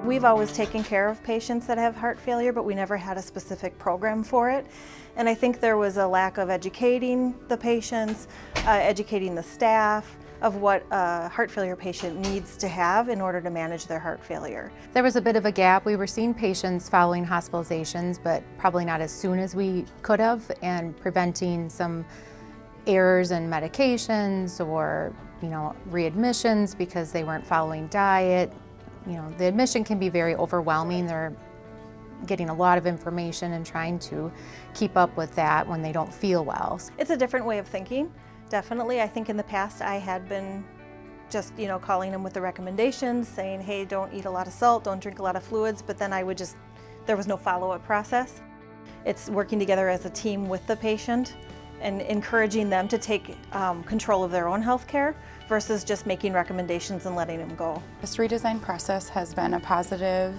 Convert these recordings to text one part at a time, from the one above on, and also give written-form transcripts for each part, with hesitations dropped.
We've always taken care of patients that have heart failure, but we never had a specific program for it. And I think there was a lack of educating the patients, educating the staff of what a heart failure patient needs to have in order to manage their heart failure. There was a bit of a gap. We were seeing patients following hospitalizations, but probably not as soon as we could have, and preventing some errors in medications or readmissions because they weren't following diet. The admission can be very overwhelming. They're getting a lot of information and trying to keep up with that when they don't feel well. It's a different way of thinking, definitely. I think in the past I had been just, calling them with the recommendations, saying, hey, don't eat a lot of salt, don't drink a lot of fluids, but then there was no follow-up process. It's working together as a team with the patient and encouraging them to take control of their own health care versus just making recommendations and letting them go. This redesign process has been a positive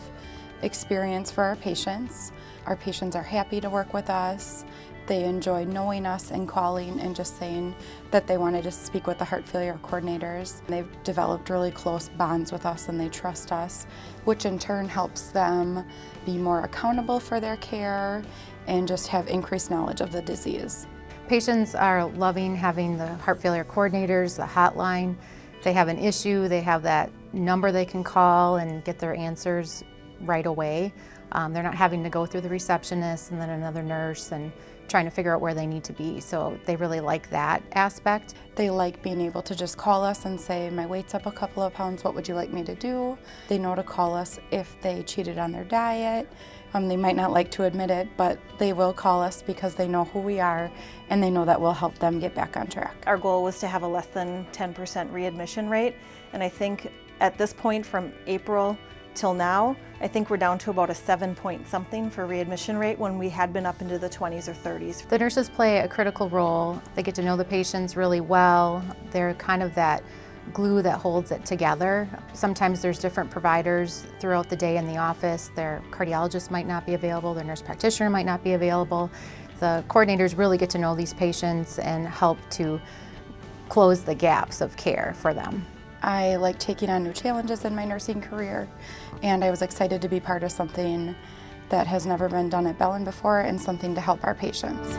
experience for our patients. Our patients are happy to work with us. They enjoy knowing us and calling and just saying that they wanted to speak with the heart failure coordinators. They've developed really close bonds with us and they trust us, which in turn helps them be more accountable for their care and just have increased knowledge of the disease. Patients are loving having the heart failure coordinators, the hotline. If they have an issue, they have that number they can call and get their answers right away. They're not having to go through the receptionist and then another nurse and trying to figure out where they need to be. So they really like that aspect. They like being able to just call us and say, my weight's up a couple of pounds, what would you like me to do? They know to call us if they cheated on their diet. They might not like to admit it, but they will call us because they know who we are and they know that we'll help them get back on track. Our goal was to have a less than 10% readmission rate, and I think at this point from April till now, I think we're down to about a 7 something for readmission rate when we had been up into the 20s or 30s. The nurses play a critical role. They get to know the patients really well. They're kind of that glue that holds it together. Sometimes there's different providers throughout the day in the office. Their cardiologist might not be available, their nurse practitioner might not be available. The coordinators really get to know these patients and help to close the gaps of care for them. I like taking on new challenges in my nursing career, and I was excited to be part of something that has never been done at Bellin before and something to help our patients.